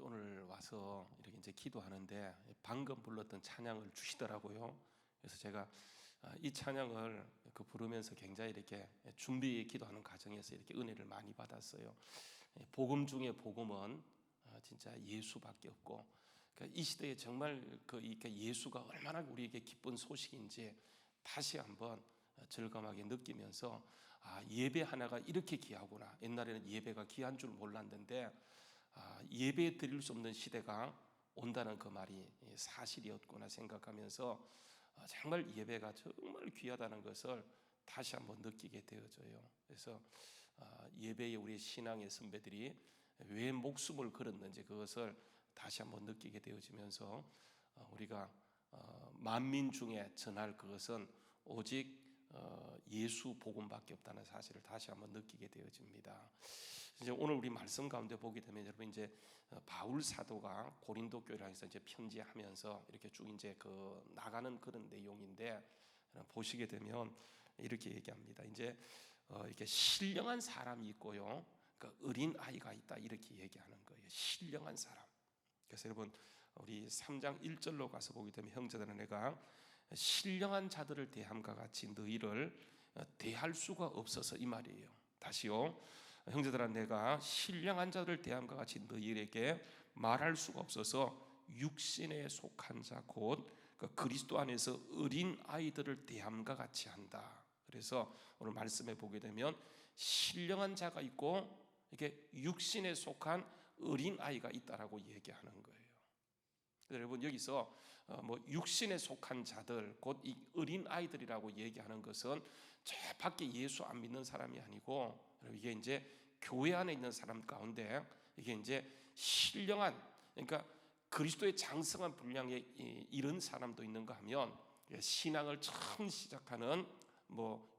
오늘 와서 이렇게 이제 기도하는데 방금 불렀던 찬양을 주시더라고요. 그래서 제가 이 찬양을 부르면서 굉장히 이렇게 준비 기도하는 과정에서 이렇게 은혜를 많이 받았어요. 복음 중에 복음은 진짜 예수밖에 없고, 그러니까 이 시대에 정말 예수가 얼마나 우리에게 기쁜 소식인지 다시 한번 절감하게 느끼면서 예배 하나가 이렇게 귀하구나. 옛날에는 예배가 귀한 줄 몰랐는데 예배 드릴 수 없는 시대가 온다는 그 말이 사실이었구나 생각하면서 정말 예배가 정말 귀하다는 것을 다시 한번 느끼게 되어져요. 그래서 예배에 우리 신앙의 선배들이 왜 목숨을 걸었는지 그것을 다시 한번 느끼게 되어지면서 우리가 만민 중에 전할 그것은 오직 예수 복음밖에 없다는 사실을 다시 한번 느끼게 되어집니다. 이제 오늘 우리 말씀 가운데 보게 되면 여러분 이제 바울 사도가 고린도 교회를 향해서 이제 편지하면서 이렇게 쭉 이제 나가는 그런 내용인데 보시게 되면 이렇게 얘기합니다. 이제 이렇게 신령한 사람이 있고요, 그러니까 어린 아이가 있다 이렇게 얘기하는 거예요. 신령한 사람. 그래서 여러분 우리 3장 1절로 가서 보게 되면 형제들아 내가 신령한 자들을 대함과 같이 너희를 대할 수가 없어서 이 말이에요. 다시요. 형제들아 내가 신령한 자들을 대함과 같이 너희에게 말할 수가 없어서 육신에 속한 자 곧 그리스도 안에서 어린 아이들을 대함과 같이 한다. 그래서 오늘 말씀에 보게 되면 신령한 자가 있고 이게 육신에 속한 어린 아이가 있다라고 얘기하는 거예요. 여러분 여기서 육신에 속한 자들 곧 이 어린 아이들이라고 얘기하는 것은 저 밖에 예수 안 믿는 사람이 아니고 이게 이제 교회 안에 있는 사람 가운데 이게 이제 신령한, 그러니까 그리스도의 장성한 분량에 이른 사람도 있는가 하면 신앙을 처음 시작하는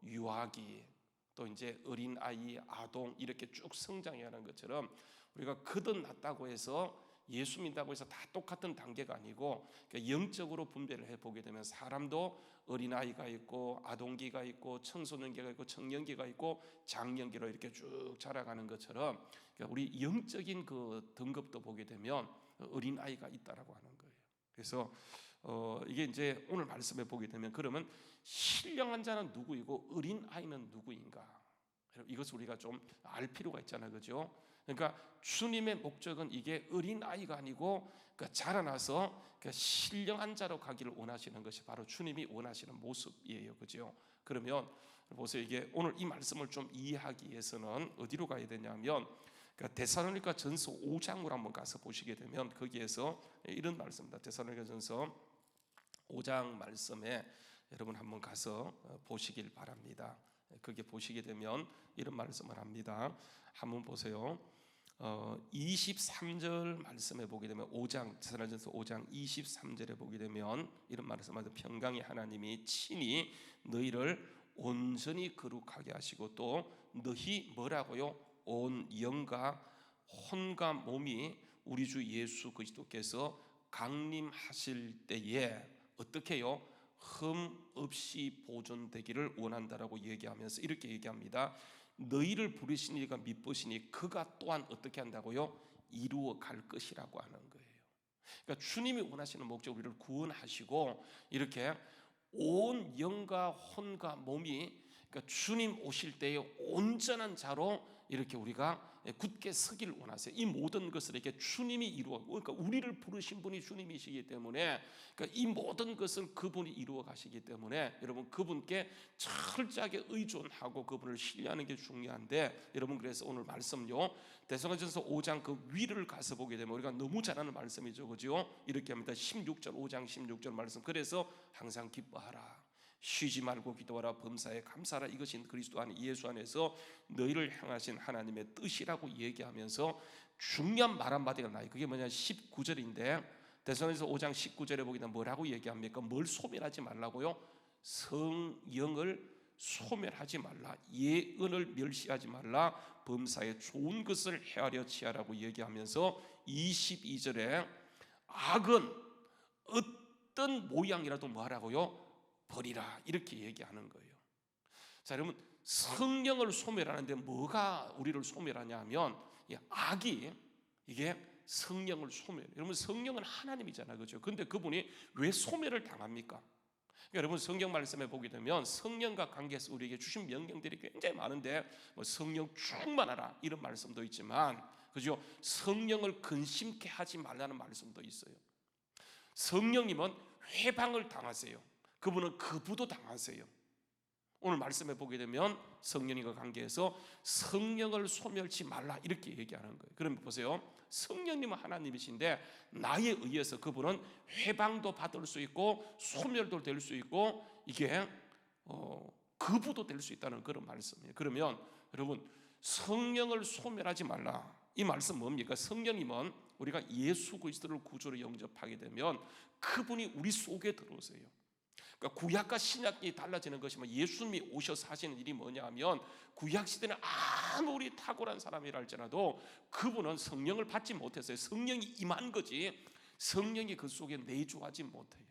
유아기 또 이제 어린 아이, 아동 이렇게 쭉 성장해야 하는 것처럼 우리가 거듭 났다고 해서 예수 믿다고 해서 다 똑같은 단계가 아니고 그러니까 영적으로 분배를 해보게 되면 사람도 어린아이가 있고 아동기가 있고 청소년기가 있고 청년기가 있고 장년기로 이렇게 쭉 자라가는 것처럼 그러니까 우리 영적인 그 등급도 보게 되면 어린아이가 있다라고 하는 거예요. 그래서 이게 이제 오늘 말씀에 보게 되면 그러면 신령한 자는 누구이고 어린아이는 누구인가? 이것을 우리가 좀 알 필요가 있잖아요, 그죠? 그러니까 주님의 목적은 이게 어린 아이가 아니고 자라나서 신령한 자로 가기를 원하시는 것이 바로 주님이 원하시는 모습이에요, 그죠? 그러면 보세요, 이게 오늘 이 말씀을 좀 이해하기 위해서는 어디로 가야 되냐면 데살로니가 전서 5장으로 한번 가서 보시게 되면 거기에서 이런 말씀입니다. 데살로니가 전서 5장 말씀에 여러분 한번 가서 보시길 바랍니다. 그게 보시게 되면 이런 말씀을 합니다. 한번 보세요. 23절 말씀에 보게 되면 5장 데살로니가전서 5장 23절에 보게 되면 이런 말씀을 합니다. 평강의 하나님이 친히 너희를 온전히 거룩하게 하시고 또 너희 뭐라고요? 온 영과 혼과 몸이 우리 주 예수 그리스도께서 강림하실 때에 어떻게 해요? 흠 없이 보존되기를 원한다라고 얘기하면서 이렇게 얘기합니다. 너희를 부르신 이가 미쁘시니 그가 또한 어떻게 한다고요? 이루어 갈 것이라고 하는 거예요. 그러니까 주님이 원하시는 목적 우리를 구원하시고 이렇게 온 영과 혼과 몸이 그러니까 주님 오실 때에 온전한 자로 이렇게 우리가 굳게 서기를 원하세요. 이 모든 것을 이렇게 주님이 이루어, 그러니까 우리를 부르신 분이 주님이시기 때문에 그러니까 이 모든 것을 그분이 이루어 가시기 때문에 여러분 그분께 철저하게 의존하고 그분을 신뢰하는 게 중요한데 여러분 그래서 오늘 말씀요 데살로니가전서 5장 그 위를 가서 보게 되면 우리가 너무 잘 아는 말씀이죠, 그죠? 이렇게 합니다. 16절 5장 16절 말씀. 그래서 항상 기뻐하라. 쉬지 말고 기도하라. 범사에 감사하라. 이것이 그리스도 안에 예수 안에서 너희를 향하신 하나님의 뜻이라고 얘기하면서 중요한 말 한마디가 나요. 그게 뭐냐 19절인데 데살로니가서 5장 19절에 보게 되면 뭐라고 얘기합니까? 뭘 소멸하지 말라고요? 성령을 소멸하지 말라. 예언을 멸시하지 말라. 범사에 좋은 것을 헤아려 취하라고 얘기하면서 22절에 악은 어떤 모양이라도 뭐하라고요? 버리라. 이렇게 얘기하는 거예요. 자, 여러분 성령을 소멸하는데 뭐가 우리를 소멸하냐 하면 악이 이게 성령을 소멸. 여러분 성령은 하나님이잖아요, 그렇죠? 근데 그분이 왜 소멸을 당합니까? 그러니까 여러분 성경 말씀에 보게 되면 성령과 관계에서 우리에게 주신 명령들이 굉장히 많은데 뭐 성령 충만하라 이런 말씀도 있지만, 그죠? 성령을 근심케 하지 말라는 말씀도 있어요. 성령님은 회방을 당하세요. 그분은 거부도 당하세요. 오늘 말씀에 보게 되면 성령님과 관계에서 성령을 소멸치 말라 이렇게 얘기하는 거예요. 그러면 보세요. 성령님은 하나님이신데 나에 의해서 그분은 회방도 받을 수 있고 소멸도 될 수 있고 이게 거부도 될 수 있다는 그런 말씀이에요. 그러면 여러분 성령을 소멸하지 말라 이 말씀 뭡니까? 성령님은 우리가 예수 그리스도를 구주로 영접하게 되면 그분이 우리 속에 들어오세요. 그러니까 구약과 신약이 달라지는 것이면 예수님이 오셔서 하시는 일이 뭐냐 하면 구약 시대는 아무리 탁월한 사람이라 할지라도 그분은 성령을 받지 못했어요. 성령이 임한 거지 성령이 그 속에 내주하지 못해요.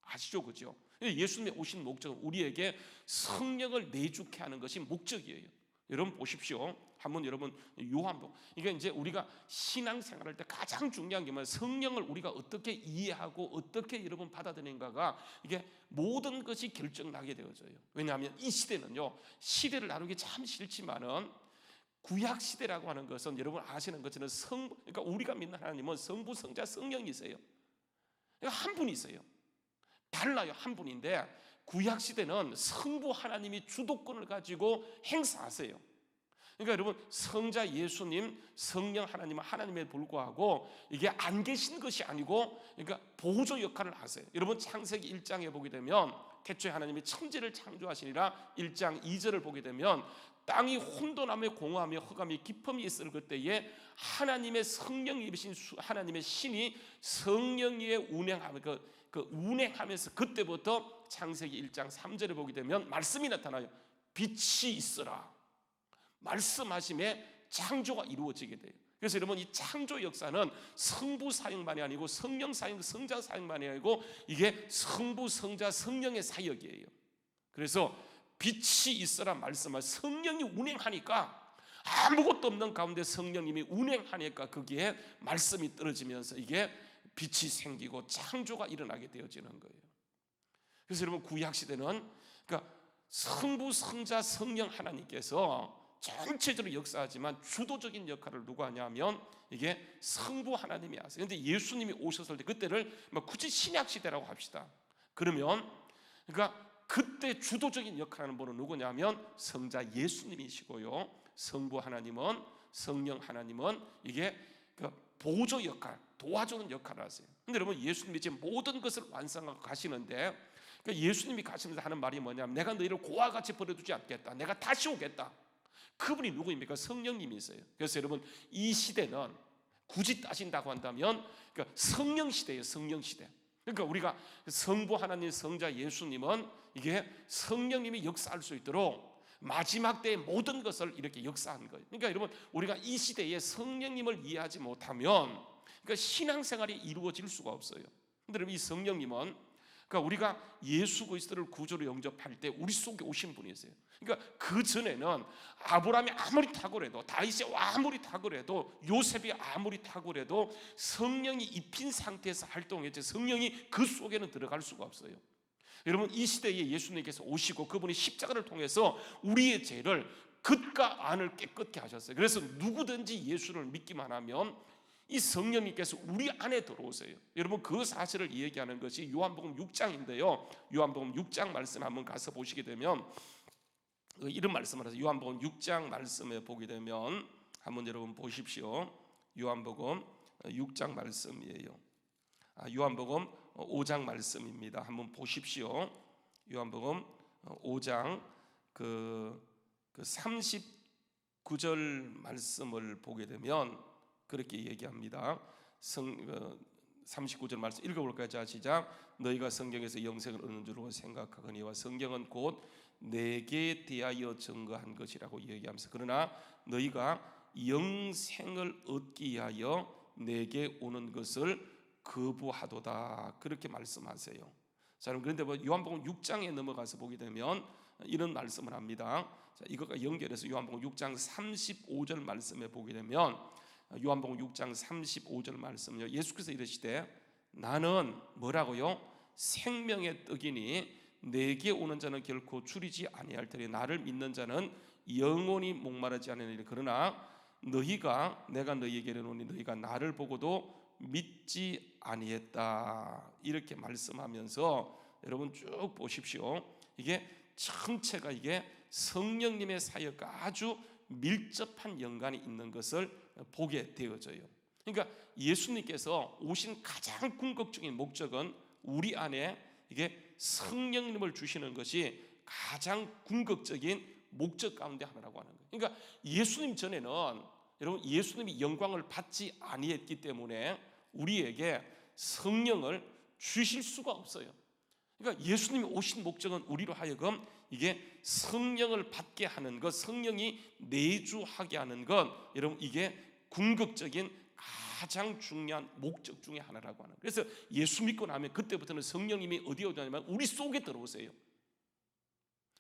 아시죠? 그죠? 예수님이 오신 목적은 우리에게 성령을 내주게 하는 것이 목적이에요. 여러분 보십시오. 한번 여러분 요한복음, 이게 이제 우리가 신앙생활할 때 가장 중요한 게 뭐냐면 성령을 우리가 어떻게 이해하고 어떻게 여러분 받아들이는가가 이게 모든 것이 결정나게 되어져요. 왜냐하면 이 시대는요, 시대를 나누기 참 싫지만은 구약 시대라고 하는 것은 여러분 아시는 것처럼 그러니까 우리가 믿는 하나님은 성부, 성자, 성령이세요. 한 분이세요. 달라요. 한 분인데 구약 시대는 성부 하나님이 주도권을 가지고 행사하세요. 그러니까 여러분 성자 예수님, 성령 하나님은 하나님에 불구하고 이게 안 계신 것이 아니고 그러니까 보조 역할을 하세요. 여러분 창세기 1장에 보게 되면 태초에 하나님이 천지를 창조하시니라 1장 2절을 보게 되면 땅이 혼돈하며 공허하며 흑암이 깊음이 있을 그때에 하나님의 성령이신 하나님의 신이 성령 위에 운행하면서 그때부터 창세기 1장 3절에 보게 되면 말씀이 나타나요. 빛이 있으라 말씀하심에 창조가 이루어지게 돼요. 그래서 여러분 이 창조 역사는 성부 사역만이 아니고 성령 사역, 성자 사역만이 아니고 이게 성부, 성자, 성령의 사역이에요. 그래서 빛이 있으라 말씀을 성령이 운행하니까 아무것도 없는 가운데 성령님이 운행하니까 거기에 말씀이 떨어지면서 이게 빛이 생기고 창조가 일어나게 되어지는 거예요. 그래서 여러분 구약 시대는 그러니까 성부, 성자, 성령 하나님께서 전체적으로 역사하지만 주도적인 역할을 누가 하냐면 이게 성부 하나님이 하세요. 그런데 예수님이 오셨을 때 그때를 굳이 신약 시대라고 합시다. 그러면 그러니까 그때 주도적인 역할을 하는 분은 누구냐면 성자 예수님이시고요, 성부 하나님은, 성령 하나님은 이게 보조 역할, 도와주는 역할을 하세요. 근데 여러분 예수님이 이제 모든 것을 완성하고 가시는데 그러니까 예수님이 가시면서 하는 말이 뭐냐면 내가 너희를 고와 같이 버려두지 않겠다, 내가 다시 오겠다. 그분이 누구입니까? 성령님이세요. 그래서 여러분 이 시대는 굳이 따진다고 한다면 그러니까 성령 시대예요. 성령 시대. 그러니까 우리가 성부 하나님, 성자 예수님은 이게 성령님이 역사할 수 있도록 마지막 때의 모든 것을 이렇게 역사한 거예요. 그러니까 여러분 우리가 이 시대에 성령님을 이해하지 못하면 그러니까 신앙생활이 이루어질 수가 없어요. 근데 여러분 이 성령님은 그러니까 우리가 예수 그리스도를 구주로 영접할 때 우리 속에 오신 분이세요. 그러니까 그 전에는 아브라함이 아무리 탁월해도, 다윗이 아무리 탁월해도, 요셉이 아무리 탁월해도 성령이 입힌 상태에서 활동했지 성령이 그 속에는 들어갈 수가 없어요. 여러분 이 시대에 예수님께서 오시고 그분이 십자가를 통해서 우리의 죄를 겉과 안을 깨끗게 하셨어요. 그래서 누구든지 예수를 믿기만 하면 이 성령님께서 우리 안에 들어오세요. 여러분 그 사실을 얘기하는 것이 요한복음 6장인데요. 요한복음 6장 말씀 한번 가서 보시게 되면 이런 말씀을 해서 요한복음 6장 말씀에 보게 되면 한번 여러분 보십시오. 요한복음 6장 말씀이에요. 요한복음 5장 말씀입니다. 한번 보십시오. 요한복음 5장 그 39절 말씀을 보게 되면 그렇게 얘기합니다. 39절 말씀 읽어볼까요? 자 시작. 너희가 성경에서 영생을 얻는 줄로 생각하거니와 성경은 곧 내게 대하여 증거한 것이라고 얘기하면서 그러나 너희가 영생을 얻기 위하여 내게 오는 것을 거부하도다 그렇게 말씀하세요. 자 그런데 요한복음 6장에 넘어가서 보게 되면 이런 말씀을 합니다. 자 이것과 연결해서 요한복음 6장 35절 말씀에 보게 되면 요한복음 6장 35절 말씀요. 예수께서 이르시되 나는 뭐라고요? 생명의 떡이니 내게 오는 자는 결코 줄이지 아니할 터니 나를 믿는 자는 영원히 목마르지 않으리니 그러나 너희가 내가 너희에게 이르노니 너희가 나를 보고도 믿지 아니했다. 이렇게 말씀하면서 여러분 쭉 보십시오. 이게 전체가 이게 성령님의 사역과 아주 밀접한 연관이 있는 것을 보게 되어져요. 그러니까 예수님께서 오신 가장 궁극적인 목적은 우리 안에 이게 성령님을 주시는 것이 가장 궁극적인 목적 가운데 하나라고 하는 거예요. 그러니까 예수님 전에는 여러분 예수님이 영광을 받지 아니했기 때문에 우리에게 성령을 주실 수가 없어요. 그러니까 예수님이 오신 목적은 우리로 하여금 이게 성령을 받게 하는 것, 성령이 내주하게 하는 것, 여러분 이게 궁극적인 가장 중요한 목적 중에 하나라고 하는 거예요. 그래서 예수 믿고 나면 그때부터는 성령님이 어디에 오냐면 우리 속에 들어오세요.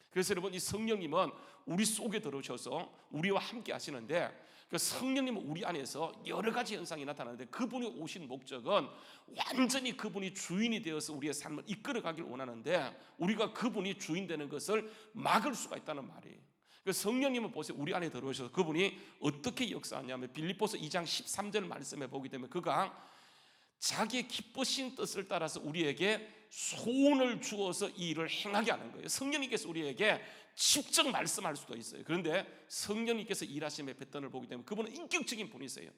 그래서 여러분 이 성령님은 우리 속에 들어오셔서 우리와 함께 하시는데 그 성령님은 우리 안에서 여러 가지 현상이 나타나는데 그분이 오신 목적은 완전히 그분이 주인이 되어서 우리의 삶을 이끌어가길 원하는데 우리가 그분이 주인 되는 것을 막을 수가 있다는 말이에요. 그 성령님은 보세요. 우리 안에 들어오셔서 그분이 어떻게 역사하냐면 빌립보서 2장 13절 말씀에 보게 되면 그가 자기의 기쁘신 뜻을 따라서 우리에게 소원을 주어서 이 일을 행하게 하는 거예요. 성령님께서 우리에게 직접 말씀할 수도 있어요. 그런데 성령님께서 일하심의 패턴을 보게 되면 그분은 인격적인 분이세요.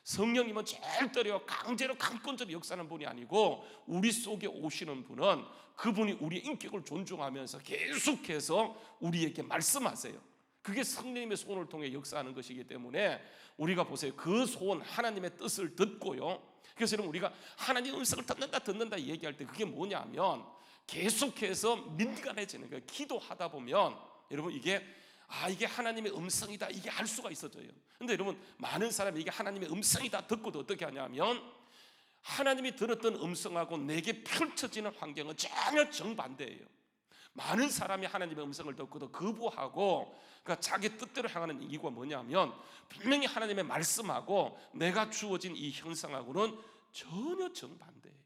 성령님은 절대로 강제로 강권적으로 역사하는 분이 아니고 우리 속에 오시는 분은 그분이 우리의 인격을 존중하면서 계속해서 우리에게 말씀하세요. 그게 성령님의 소원을 통해 역사하는 것이기 때문에 우리가 보세요. 그 소원 하나님의 뜻을 듣고요. 그래서 여러분 우리가 하나님 음성을 듣는다 얘기할 때 그게 뭐냐면 계속해서 민감해지는 거예요. 기도하다 보면 여러분 이게 하나님의 음성이다 이게 알 수가 있어져요. 근데 여러분 많은 사람이 이게 하나님의 음성이다 듣고도 어떻게 하냐면 하나님이 들었던 음성하고 내게 펼쳐지는 환경은 전혀 정반대예요. 많은 사람이 하나님의 음성을 듣고도 거부하고 그러니까 자기 뜻대로 향하는 이유가 뭐냐면 분명히 하나님의 말씀하고 내가 주어진 이 형상하고는 전혀 정반대예요.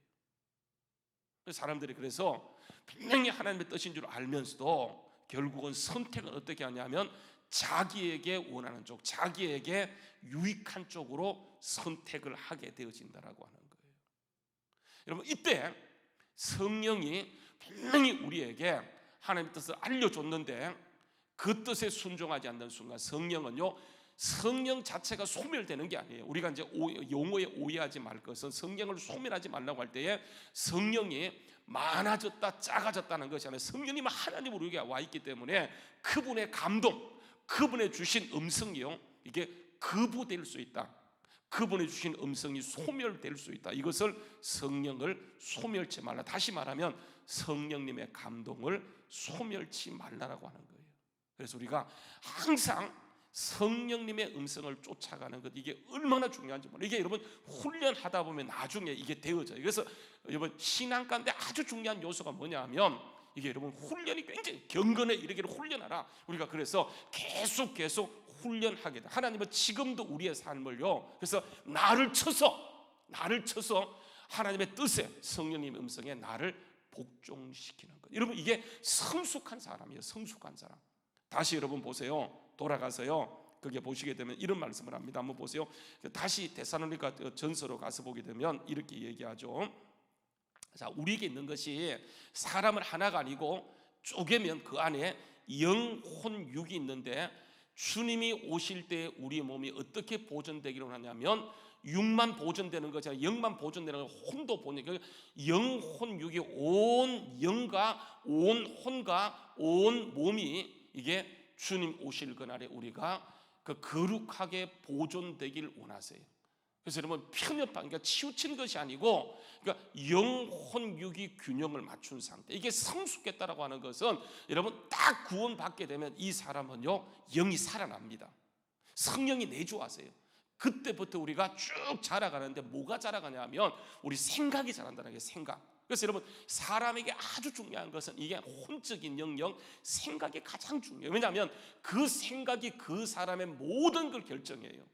사람들이 그래서 분명히 하나님의 뜻인 줄 알면서도 결국은 선택은 어떻게 하냐면 자기에게 원하는 쪽, 자기에게 유익한 쪽으로 선택을 하게 되어진다라고 하는 거예요. 여러분 이때 성령이 분명히 우리에게 하나님의 뜻을 알려줬는데 그 뜻에 순종하지 않는 순간 성령은요 성령 자체가 소멸되는 게 아니에요. 우리가 이제 용어에 오해하지 말 것은 성령을 소멸하지 말라고 할 때에 성령이 많아졌다 작아졌다는 것이 아니라 성령님은 하나님으로 우리에게 와 있기 때문에 그분의 감동, 그분의 주신 음성이요 이게 거부될 수 있다. 그분이 주신 음성이 소멸될 수 있다. 이것을 성령을 소멸치 말라. 다시 말하면 성령님의 감동을 소멸치 말라라고 하는 거예요. 그래서 우리가 항상 성령님의 음성을 쫓아가는 것 이게 얼마나 중요한지 몰라요. 이게 여러분 훈련하다 보면 나중에 이게 되어져요. 그래서 여러분 신앙 가운데 아주 중요한 요소가 뭐냐면 이게 여러분 훈련이 굉장히 경건에 이르기를 훈련하라. 우리가 그래서 계속 훈련하게 돼. 하나님은 지금도 우리의 삶을요. 그래서 나를 쳐서 하나님의 뜻에 성령님의 음성에 나를 복종시키는 것. 여러분 이게 성숙한 사람이에요. 성숙한 사람. 다시 여러분 보세요. 돌아가서요. 그게 보시게 되면 이런 말씀을 합니다. 한번 보세요. 다시 데살로니가 전서로 가서 보게 되면 이렇게 얘기하죠. 자, 우리에게 있는 것이 사람을 하나가 아니고 쪼개면 그 안에 영혼 육이 있는데 주님이 오실 때 우리의 몸이 어떻게 보존되기로 하냐면 육만 보존되는 것이 아니라 영만 보존되는 거 혼도 보니까 영혼 육이 온 영과 온 혼과 온 몸이 이게 주님 오실 그날에 우리가 그 거룩하게 보존되길 원하세요. 그래서 여러분 편협한 그러니까 치우친 것이 아니고 그러니까 영혼 육이 균형을 맞춘 상태. 이게 성숙했다라고 하는 것은 여러분 딱 구원받게 되면 이 사람은요 영이 살아납니다. 성령이 내주하세요. 그때부터 우리가 쭉 자라가는데 뭐가 자라가냐면 우리 생각이 자란다는 게 생각. 그래서 여러분 사람에게 아주 중요한 것은 이게 혼적인 영역 생각이 가장 중요해요. 왜냐하면 그 생각이 그 사람의 모든 걸 결정해요.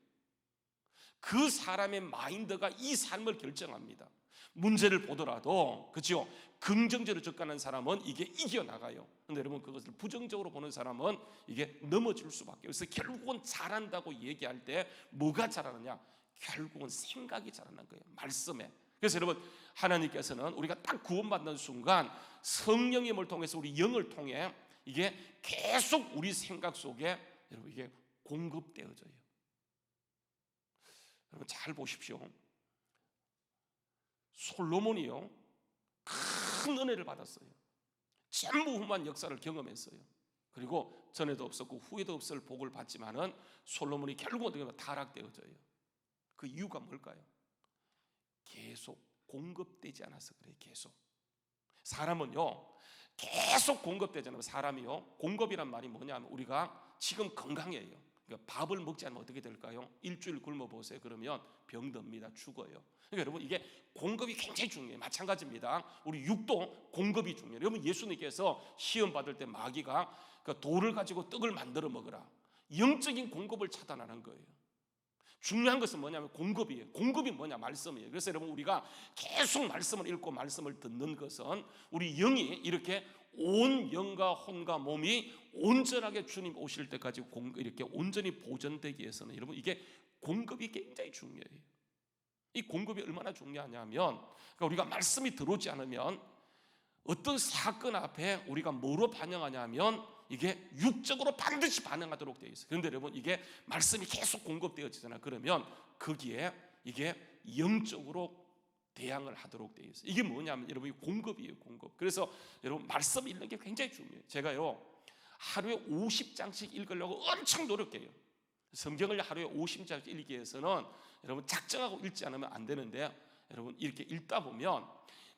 그 사람의 마인드가 이 삶을 결정합니다. 문제를 보더라도, 그렇죠? 긍정적으로 접근하는 사람은 이게 이겨나가요. 그런데 여러분, 그것을 부정적으로 보는 사람은 이게 넘어질 수밖에. 그래서 결국은 잘한다고 얘기할 때 뭐가 잘하느냐? 결국은 생각이 잘하는 거예요. 말씀에. 그래서 여러분, 하나님께서는 우리가 딱 구원받는 순간 성령의 힘을 통해서 우리 영을 통해 이게 계속 우리 생각 속에 여러분 이게 공급되어져요. 여러분 잘 보십시오. 솔로몬이요, 큰 은혜를 받았어요. 전무후무한 역사를 경험했어요. 그리고 전에도 없었고 후에도 없을 복을 받지만은 솔로몬이 결국 어떻게 보면 타락되어져요. 그 이유가 뭘까요? 계속 공급되지 않아서 그래요. 계속. 사람은요, 계속 공급되지 않으면, 사람이요, 공급이란 말이 뭐냐면 우리가 지금 건강해요. 그러니까 밥을 먹지 않으면 어떻게 될까요? 일주일 굶어 보세요. 그러면 병듭니다. 죽어요. 그러니까 여러분, 이게 공급이 굉장히 중요해요. 마찬가지입니다. 우리 육도 공급이 중요해요. 여러분, 예수님께서 시험 받을 때 마귀가 그 돌을 가지고 떡을 만들어 먹으라, 영적인 공급을 차단하는 거예요. 중요한 것은 뭐냐면 공급이에요. 공급이 뭐냐? 말씀이에요. 그래서 여러분, 우리가 계속 말씀을 읽고 말씀을 듣는 것은 우리 영이 이렇게 온 영과 혼과 몸이 온전하게 주님 오실 때까지 이렇게 온전히 보존되기 위해서는 여러분, 이게 공급이 굉장히 중요해요. 이 공급이 얼마나 중요하냐면, 그러니까 우리가 말씀이 들어오지 않으면 어떤 사건 앞에 우리가 뭐로 반응하냐면 이게 육적으로 반드시 반응하도록 되어 있어요. 그런데 여러분, 이게 말씀이 계속 공급되어지잖아요. 그러면 거기에 이게 영적으로 대항을 하도록 되어 있어요. 이게 뭐냐면 여러분, 이 공급이에요. 공급. 그래서 여러분, 말씀 읽는 게 굉장히 중요해요. 제가요, 하루에 50장씩 읽으려고 엄청 노력해요. 성경을 하루에 50장씩 읽기 위해서는 여러분, 작정하고 읽지 않으면 안 되는데, 여러분 이렇게 읽다 보면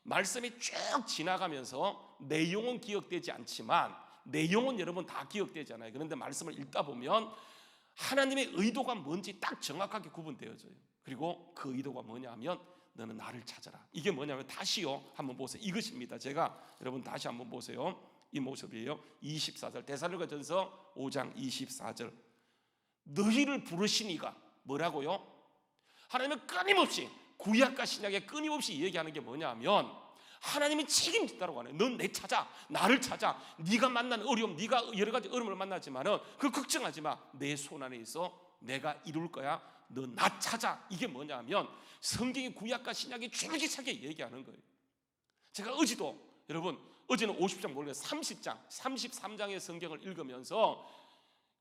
말씀이 쭉 지나가면서 내용은 기억되지 않지만 내용은 여러분 다 기억되잖아요. 그런데 말씀을 읽다 보면 하나님의 의도가 뭔지 딱 정확하게 구분되어져요. 그리고 그 의도가 뭐냐면 너는 나를 찾아라. 이게 뭐냐면, 다시요 한번 보세요. 이것입니다. 제가 여러분 다시 한번 보세요. 이 모습이에요. 24절, 데살로니가전서 5장 24절. 너희를 부르신 이가 뭐라고요? 하나님은 끊임없이, 구약과 신약에 끊임없이 얘기하는 게 뭐냐면 하나님이 책임진다고 하네요. 넌 내 찾아, 나를 찾아. 네가 만난 어려움, 네가 여러 가지 어려움을 만나지만은 그 걱정하지 마. 내 손 안에 있어. 내가 이룰 거야. 너 나 찾아. 이게 뭐냐면 성경이 구약과 신약이 줄기차게 얘기하는 거예요. 제가 어제는 50장 모르겠어요. 30장, 33장의 성경을 읽으면서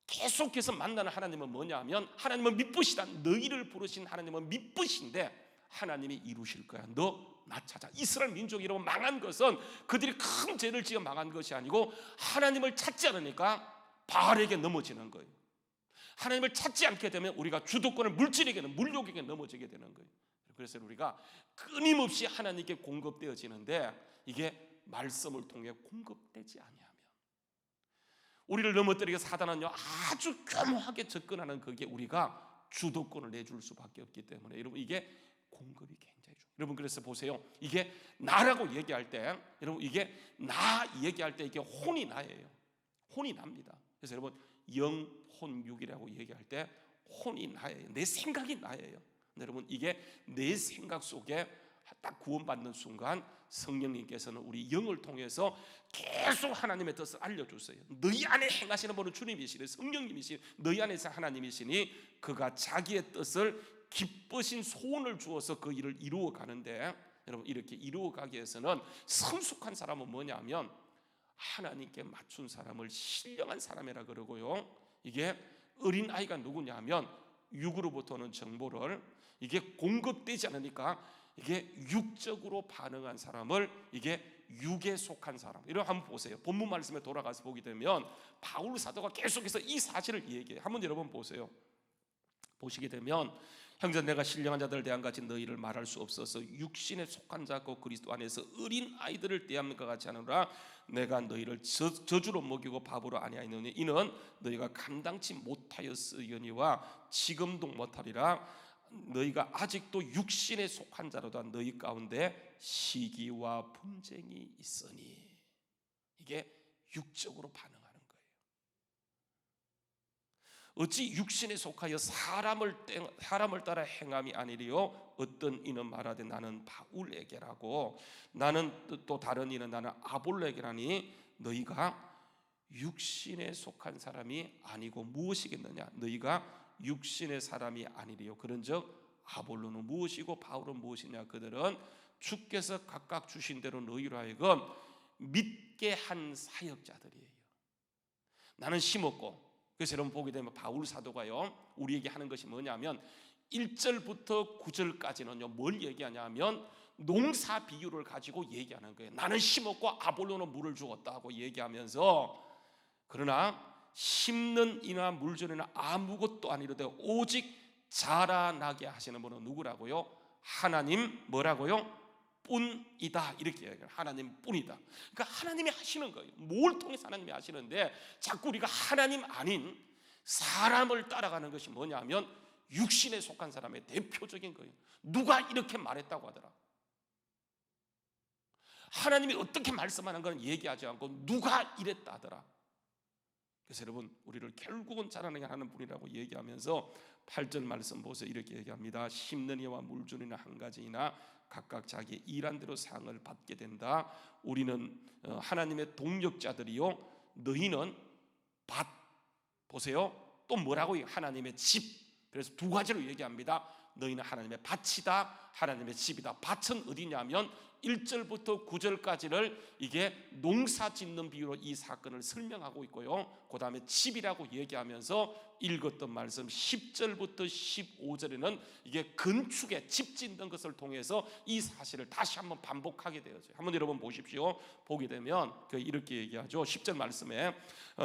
계속해서 만나는 하나님은 뭐냐면, 하나님은 미쁘시다. 너희를 부르신 하나님은 미쁘신데 하나님이 이루실 거야. 너 나 찾아. 이스라엘 민족이 여러분 망한 것은 그들이 큰 죄를 지어 망한 것이 아니고 하나님을 찾지 않으니까 바알에게 넘어지는 거예요. 하나님을 찾지 않게 되면 우리가 주도권을 물질에게는, 물욕에게 넘어지게 되는 거예요. 그래서 우리가 끊임없이 하나님께 공급되어지는데 이게 말씀을 통해 공급되지 아니하면, 우리를 넘어뜨리게 사단은요 아주 교묘하게 접근하는, 그게 우리가 주도권을 내줄 수밖에 없기 때문에 여러분, 이게 공급이 굉장히 중요해요. 여러분, 그래서 보세요. 이게 나라고 얘기할 때, 여러분 이게 나 얘기할 때 이게 혼이 나예요. 혼이 납니다. 그래서 여러분, 영혼육이라고 얘기할 때 혼이 나예요. 내 생각이 나예요. 여러분, 이게 내 생각 속에 딱 구원받는 순간 성령님께서는 우리 영을 통해서 계속 하나님의 뜻을 알려주세요. 너희 안에 행하시는 분은 주님이시니, 성령님이시니, 너희 안에서 하나님이시니 그가 자기의 뜻을 기쁘신 소원을 주어서 그 일을 이루어 가는데, 여러분 이렇게 이루어 가기 위해서는 성숙한 사람은 뭐냐면 하나님께 맞춘 사람을 신령한 사람이라 그러고요, 이게 어린아이가 누구냐면 육으로부터는 정보를 이게 공급되지 않으니까 이게 육적으로 반응한 사람을, 이게 육에 속한 사람, 이런 한번 보세요. 본문 말씀에 돌아가서 보게 되면 바울 사도가 계속해서 이 사실을 얘기해요. 한번 여러분 보세요. 보시게 되면, 형제, 내가 신령한 자들을 대한 같이 너희를 말할 수 없어서 육신에 속한 자고 그리스도 안에서 어린 아이들을 대하는 것 같지 않으라. 내가 너희를 저주로 먹이고 밥으로 아니하였느니 이는 너희가 감당치 못하였으니와 지금도 못하리라. 너희가 아직도 육신에 속한 자로다. 너희 가운데 시기와 분쟁이 있으니. 이게 육적으로 반응하는 거예요. 어찌 육신에 속하여 사람을 따라 행함이 아니리요 어떤 이는 말하되 나는 바울에게라고 나는 또 다른 이는 나는 아볼로에게라니 너희가 육신에 속한 사람이 아니고 무엇이겠느냐 너희가 육신의 사람이 아니리요 그런즉 아볼로는 무엇이고 바울은 무엇이냐 그들은 주께서 각각 주신 대로 너희로 하여금 믿게 한 사역자들이에요. 나는 심었고 그래서 여러분 보게 되면 바울 사도가요 우리에게 하는 것이 뭐냐면 1절부터 9절까지는요 뭘 얘기하냐면 농사 비유를 가지고 얘기하는 거예요. 나는 심었고 아볼로는 물을 주었다고 얘기하면서 그러나 심는 이나 물 주는 이나 아무것도 아니로되 오직 자라나게 하시는 분은 누구라고요? 하나님 뭐라고요? 뿐이다 이렇게 얘기해요. 하나님 뿐이다. 그러니까 하나님이 하시는 거예요. 뭘 통해서 하나님이 하시는데 자꾸 우리가 하나님 아닌 사람을 따라가는 것이 뭐냐면 육신에 속한 사람의 대표적인 거예요. 누가 이렇게 말했다고 하더라. 하나님이 어떻게 말씀하는 건 얘기하지 않고 누가 이랬다 하더라. 그래서 여러분 우리를 결국은 자라나게 하는 분이라고 얘기하면서 8절 말씀 보세요. 이렇게 얘기합니다. 심는 이와 물 주는 이는 한 가지이나 각각 자기의 일한 대로 상을 받게 된다. 우리는 하나님의 동력자들이요 너희는 밭 보세요. 또 뭐라고 하나님의 집. 그래서 두 가지로 얘기합니다. 너희는 하나님의 밭이다 하나님의 집이다. 밭은 어디냐면 1절부터 9절까지를 이게 농사 짓는 비유로 이 사건을 설명하고 있고요. 그 다음에 집이라고 얘기하면서 읽었던 말씀 10절부터 15절에는 이게 건축에 집 짓는 것을 통해서 이 사실을 다시 한번 반복하게 되어져요. 한번 여러분 보십시오. 보게 되면 이렇게 얘기하죠. 10절 말씀에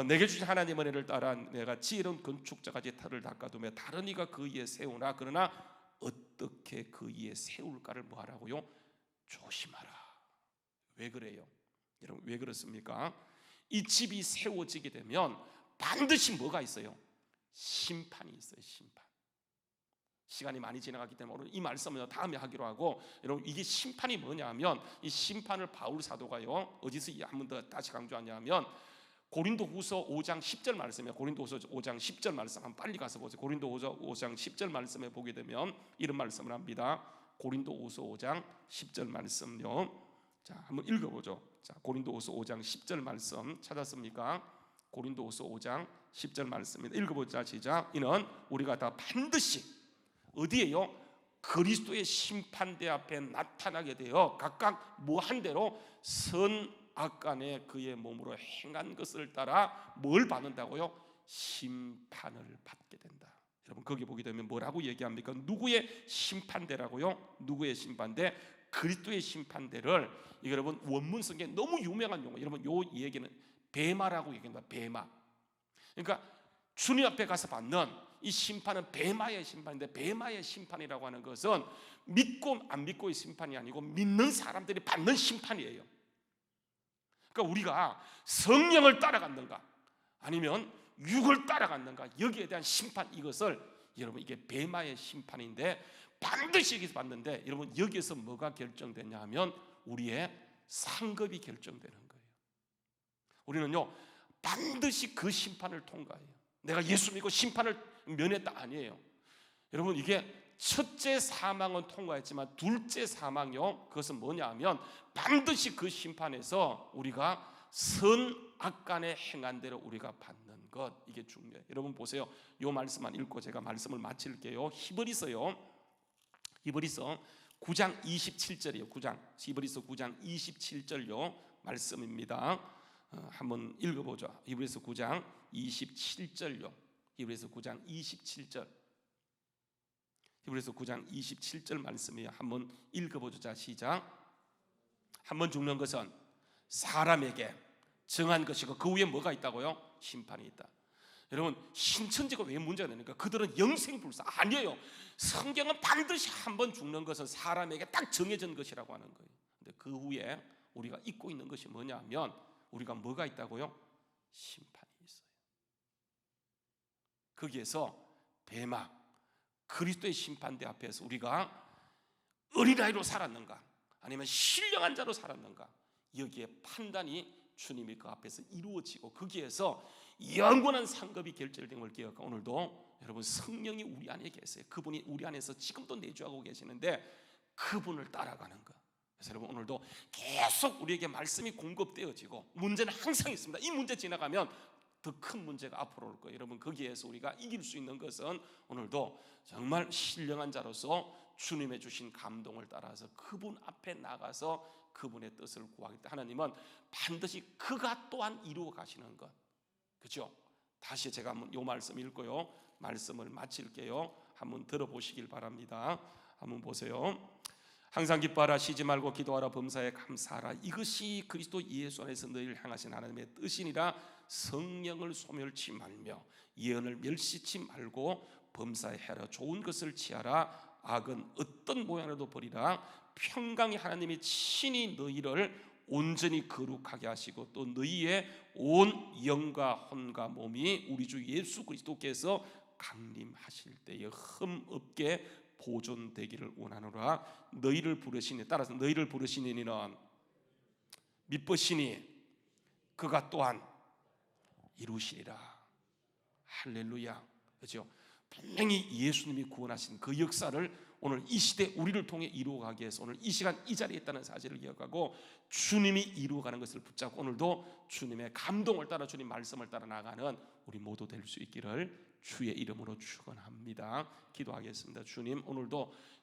내게 주신 하나님의 은혜를 따라 내가 지혜로운 건축자같이 터를 닦아두며 다른 이가 그 위에 세우나 그러나 어떻게 그 위에 세울까를 뭐하라고요? 조심하라. 왜 그래요? 여러분 왜 그렇습니까? 이 집이 세워지게 되면 반드시 뭐가 있어요? 심판이 있어요. 심판. 시간이 많이 지나갔기 때문에 오늘 이 말씀은 다음에 하기로 하고 여러분 이게 심판이 뭐냐면 이 심판을 바울 사도가요 어디서 한 번 더 다시 강조하냐면 고린도후서 5장 10절 말씀이에요. 고린도후서 5장 10절 말씀 한번 빨리 가서 보세요. 고린도후서 5장 10절 말씀에 보게 되면 이런 말씀을 합니다. 고린도후서 5장 10절 말씀요. 자, 한번 읽어보죠. 자, 고린도후서 5장 10절 말씀 찾았습니까? 고린도후서 5장 10절 말씀입니다. 읽어보자. 시작. 이는 우리가 다 반드시 어디에요? 그리스도의 심판대 앞에 나타나게 되어 각각 뭐한 대로 선악간에 그의 몸으로 행한 것을 따라 뭘 받는다고요? 심판을 받게 된다. 여러분 거기 보게 되면 뭐라고 얘기합니까? 누구의 심판대라고요? 누구의 심판대? 그리스도의 심판대를 이거 여러분 원문 성경에 너무 유명한 용어. 여러분 요 얘기는 베마라고 얘기합니다. 베마. 그러니까 주님 앞에 가서 받는 이 심판은 베마의 심판인데 베마의 심판이라고 하는 것은 믿고 안 믿고의 심판이 아니고 믿는 사람들이 받는 심판이에요. 그러니까 우리가 성령을 따라갔는가 아니면 육을 따라갔는가 여기에 대한 심판 이것을 여러분 이게 베마의 심판인데 반드시 여기서 받는데 여러분 여기에서 뭐가 결정되냐 하면 우리의 상급이 결정되는 거예요. 우리는요 반드시 그 심판을 통과해요. 내가 예수 믿고 심판을 면했다 아니에요. 여러분 이게 첫째 사망은 통과했지만 둘째 사망이요 그것은 뭐냐 하면 반드시 그 심판에서 우리가 선악간에 행한 대로 우리가 받는 것 이게 중요해요. 여러분 보세요. 이 말씀만 읽고 제가 말씀을 마칠게요. 히브리서 9장 27절이요. 히브리서 9장 27절요 말씀입니다. 한번 읽어보죠. 히브리서 9장 27절요. 히브리서 9장 27절. 히브리서 9장 27절 말씀이에요. 한번 읽어보죠. 자, 시작. 한번 죽는 것은 사람에게 정한 것이고 그 위에 뭐가 있다고요? 심판이 있다. 여러분 신천지가 왜 문제가 되니까 그들은 영생불사 아니에요. 성경은 반드시 한번 죽는 것은 사람에게 딱 정해진 것이라고 하는 거예요. 근데 그 후에 우리가 잊고 있는 것이 뭐냐면 우리가 뭐가 있다고요? 심판이 있어요. 거기에서 베마 그리스도의 심판대 앞에서 우리가 어린아이로 살았는가 아니면 신령한 자로 살았는가 여기에 판단이 주님이 그 앞에서 이루어지고 거기에서 영원한 상급이 결정된 걸 기억하고 오늘도 여러분 성령이 우리 안에 계세요. 그분이 우리 안에서 지금도 내주하고 계시는데 그분을 따라가는 것. 그래서 여러분 오늘도 계속 우리에게 말씀이 공급되어지고 문제는 항상 있습니다. 이 문제 지나가면 더 큰 문제가 앞으로 올 거예요. 여러분 거기에서 우리가 이길 수 있는 것은 오늘도 정말 신령한 자로서 주님의 주신 감동을 따라서 그분 앞에 나가서 그분의 뜻을 구하겠다. 하나님은 반드시 그가 또한 이루어 가시는 것, 그렇죠? 다시 제가 한번 요 말씀 읽고요 말씀을 마칠게요. 한번 들어보시길 바랍니다. 한번 보세요. 항상 기뻐하라, 쉬지 말고 기도하라, 범사에 감사하라. 이것이 그리스도 예수 안에서 너희를 향하신 하나님의 뜻이니라. 성령을 소멸치 말며 예언을 멸시치 말고 범사에 해라. 좋은 것을 취하라. 악은 어떤 모양으로도 버리라. 평강의 하나님이 친히 너희를 온전히 거룩하게 하시고 또 너희의 온 영과 혼과 몸이 우리 주 예수 그리스도께서 강림하실 때에 흠 없게 보존되기를 원하노라. 너희를 부르시니, 따라서 너희를 부르시는 이는 미쁘시니 그가 또한 이루시리라. 할렐루야. 그렇죠? 분명히 예수님이 구원하신 그 역사를 오늘 이 시대 우리를 통해 이루어가기 위해서 오늘 이 시간 이 자리에 있다는 사실을 기억하고 주님이 이루어가는 것을 붙잡고 오늘도 주님의 감동을 따라 주님 말씀을 따라 나가는 우리 모두 될 수 있기를 주의 이름으로 축원합니다. 기도하겠습니다. 주님, 오늘도